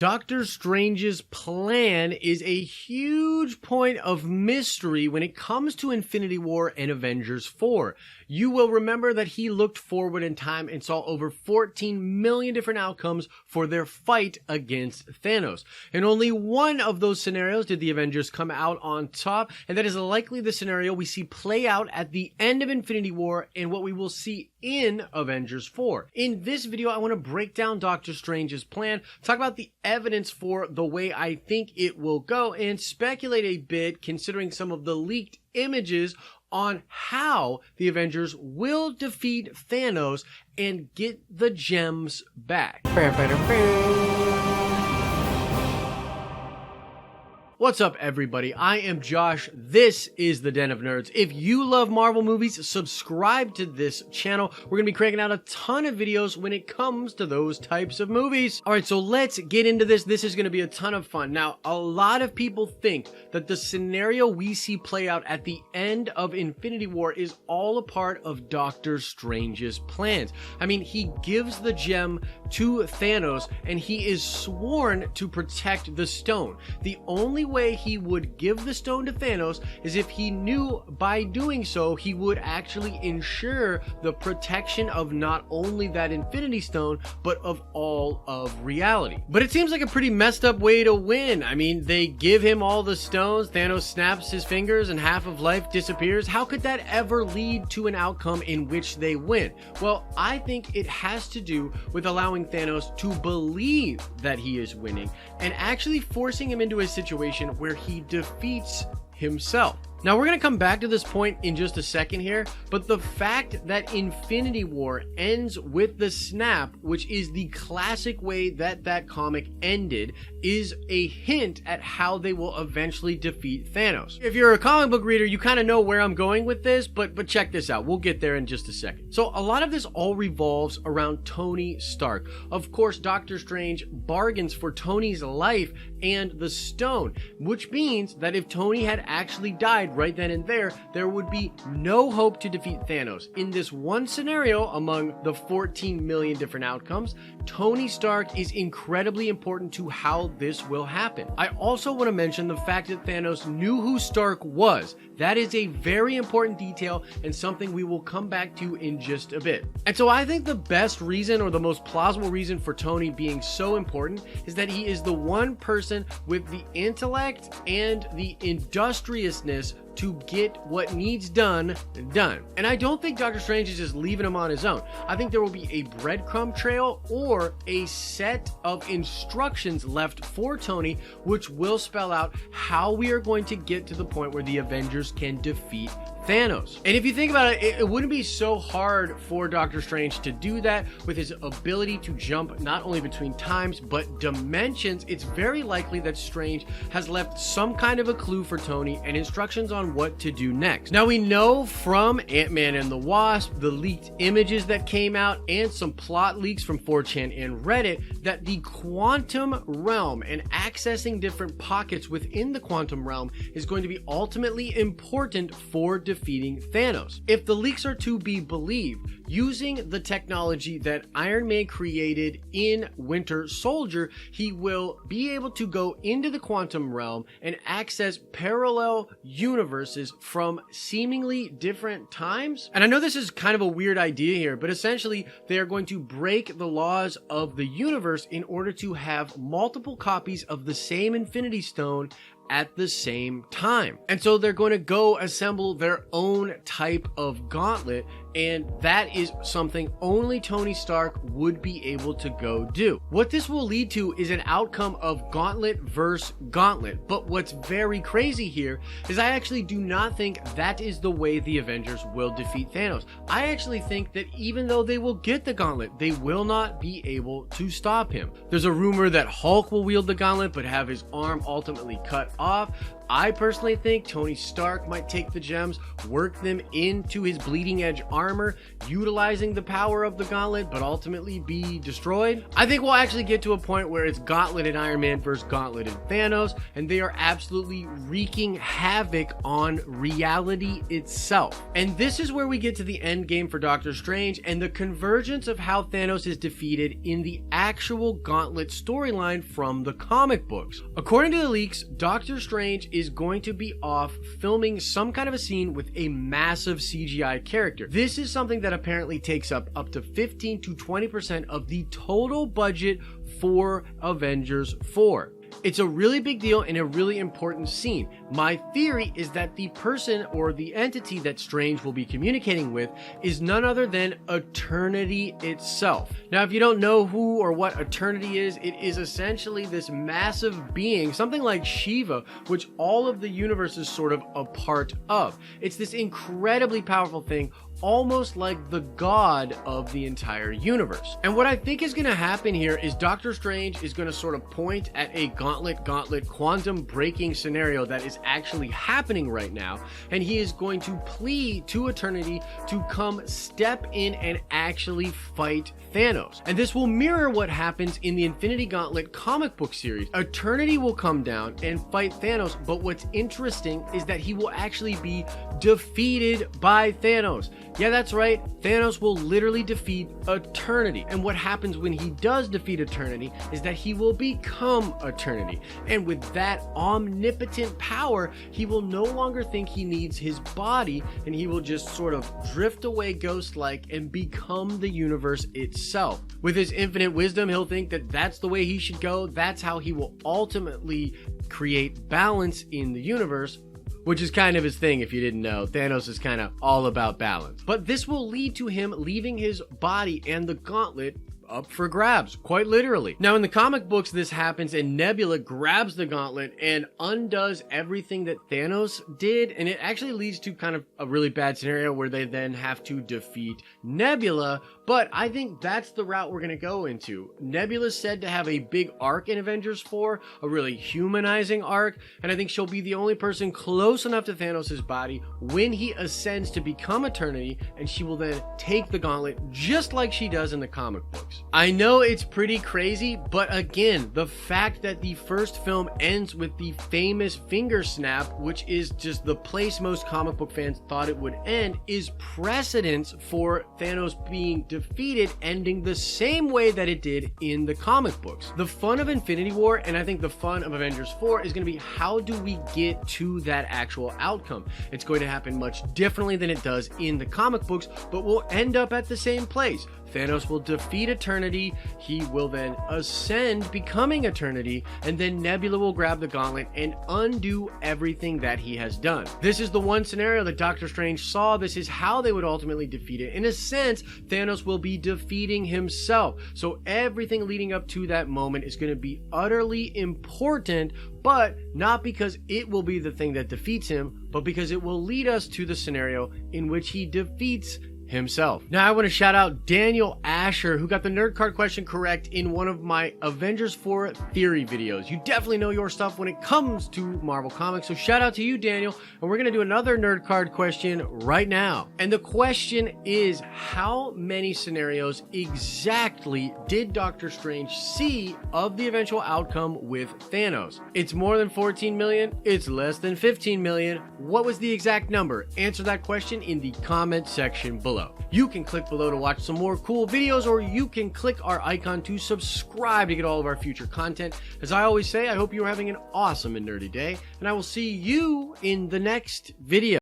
Doctor Strange's plan is a huge point of mystery when it comes to Infinity War and Avengers 4. You will remember that he looked forward in time and saw over 14 million different outcomes for their fight against Thanos. In only one of those scenarios did the Avengers come out on top, and that is likely the scenario we see play out at the end of Infinity War and what we will see in Avengers 4. In this video, I want to break down Doctor Strange's plan, talk about the evidence for the way I think it will go, and speculate a bit considering some of the leaked images on how the Avengers will defeat Thanos and get the gems back. What's up, everybody? I am Josh. This is the Den of Nerds. If you love Marvel movies, subscribe to this channel. We're going to be cranking out a ton of videos when it comes to those types of movies. All right, so let's get into this. This is going to be a ton of fun. Now, a lot of people think that the scenario we see play out at the end of Infinity War is all a part of Doctor Strange's plans. I mean, he gives the gem to Thanos, and he is sworn to protect the stone. The only way he would give the stone to Thanos is if he knew by doing so he would actually ensure the protection of not only that Infinity Stone but of all of reality. But it seems like a pretty messed up way to win. I mean, they give him all the stones, Thanos snaps his fingers and half of life disappears. How could that ever lead to an outcome in which they win? Well, I think it has to do with allowing Thanos to believe that he is winning and actually forcing him into a situation where he defeats himself. Now, we're going to come back to this point in just a second here, but the fact that Infinity War ends with the snap, which is the classic way that that comic ended, is a hint at how they will eventually defeat Thanos. If you're a comic book reader, you kind of know where I'm going with this, but check this out. We'll get there in just a second. So a lot of this all revolves around Tony Stark. Of course, Doctor Strange bargains for Tony's life and the stone, which means that if Tony had actually died right then and there would be no hope to defeat Thanos. In this one scenario, among the 14 million different outcomes, Tony Stark is incredibly important to how this will happen. I also want to mention the fact that Thanos knew who Stark was. That is a very important detail and something we will come back to in just a bit. And so I think the best reason, or the most plausible reason for Tony being so important, is that he is the one person with the intellect and the industriousness to get what needs done. And I don't think Doctor Strange is just leaving him on his own. I think there will be a breadcrumb trail or a set of instructions left for Tony, which will spell out how we are going to get to the point where the Avengers can defeat Thanos. And if you think about it, it wouldn't be so hard for Doctor Strange to do that with his ability to jump not only between times but dimensions. It's very likely that Strange has left some kind of a clue for Tony and instructions on what to do next. Now, we know from Ant-Man and the Wasp, the leaked images that came out, and some plot leaks from 4chan and Reddit, that the quantum realm and accessing different pockets within the quantum realm is going to be ultimately important for defeating Thanos. If the leaks are to be believed, using the technology that Iron Man created in Winter Soldier, he will be able to go into the quantum realm and access parallel universes from seemingly different times. And I know this is kind of a weird idea here, but essentially they are going to break the laws of the universe in order to have multiple copies of the same Infinity Stone at the same time. And so they're going to go assemble their own type of gauntlet, and that is something only Tony Stark would be able to go do. What this will lead to is an outcome of gauntlet versus gauntlet. But what's very crazy here is I actually do not think that is the way the Avengers will defeat Thanos. I actually think that even though they will get the gauntlet, they will not be able to stop him. There's a rumor that Hulk will wield the gauntlet but have his arm ultimately cut off. I personally think Tony Stark might take the gems, work them into his bleeding edge armor, armor, utilizing the power of the gauntlet, but ultimately be destroyed. I think we'll actually get to a point where it's Gauntlet and Iron Man versus Gauntlet and Thanos, and they are absolutely wreaking havoc on reality itself. And this is where we get to the end game for Doctor Strange and the convergence of how Thanos is defeated in the actual Gauntlet storyline from the comic books. According to the leaks, Doctor Strange is going to be off filming some kind of a scene with a massive CGI character. This is something that apparently takes up to 15 to 20% of the total budget for Avengers 4. It's a really big deal and a really important scene. My theory is that the person or the entity that Strange will be communicating with is none other than Eternity itself. Now, if you don't know who or what Eternity is, it is essentially this massive being, something like Shiva, which all of the universe is sort of a part of. It's this incredibly powerful thing, almost like the god of the entire universe. And what I think is going to happen here is Doctor Strange is going to sort of point at a gauntlet quantum breaking scenario that is actually happening right now, and he is going to plead to Eternity to come step in and actually fight Thanos. And this will mirror what happens in the Infinity Gauntlet comic book series. Eternity will come down and fight Thanos, but what's interesting is that he will actually be defeated by Thanos. Yeah, that's right. Thanos will literally defeat Eternity. And what happens when he does defeat Eternity is that he will become Eternity. And with that omnipotent power, he will no longer think he needs his body, and he will just sort of drift away ghost-like and become the universe itself. With his infinite wisdom, he'll think that that's the way he should go. That's how he will ultimately create balance in the universe, which is kind of his thing if you didn't know. Thanos is kind of all about balance. But this will lead to him leaving his body and the gauntlet up for grabs, quite literally. Now, in the comic books, this happens and Nebula grabs the gauntlet and undoes everything that Thanos did, and it actually leads to kind of a really bad scenario where they then have to defeat Nebula. But I think that's the route we're going to go into. Nebula's said to have a big arc in Avengers 4, a really humanizing arc, and I think she'll be the only person close enough to Thanos' body when he ascends to become Eternity, and she will then take the gauntlet just like she does in the comic books. I know it's pretty crazy, but again, the fact that the first film ends with the famous finger snap, which is just the place most comic book fans thought it would end, is precedence for Thanos being defeated, ending the same way that it did in the comic books. The fun of Infinity War, and I think the fun of Avengers 4, is going to be how do we get to that actual outcome. It's going to happen much differently than it does in the comic books, but we'll end up at the same place. Thanos will defeat Eternity, he will then ascend, becoming Eternity, and then Nebula will grab the gauntlet and undo everything that he has done. This is the one scenario that Doctor Strange saw. This is how they would ultimately defeat it. In a sense, Thanos will be defeating himself. So everything leading up to that moment is going to be utterly important, but not because it will be the thing that defeats him, but because it will lead us to the scenario in which he defeats himself. Now, I want to shout out Daniel Asher, who got the nerd card question correct in one of my Avengers 4 theory videos. You definitely know your stuff when it comes to Marvel Comics, so shout out to you, Daniel. And we're going to do another nerd card question right now. And the question is, how many scenarios exactly did Doctor Strange see of the eventual outcome with Thanos? It's more than 14 million. It's less than 15 million. What was the exact number? Answer that question in the comment section below. You can click below to watch some more cool videos, or you can click our icon to subscribe to get all of our future content. As I always say, I hope you're having an awesome and nerdy day, and I will see you in the next video.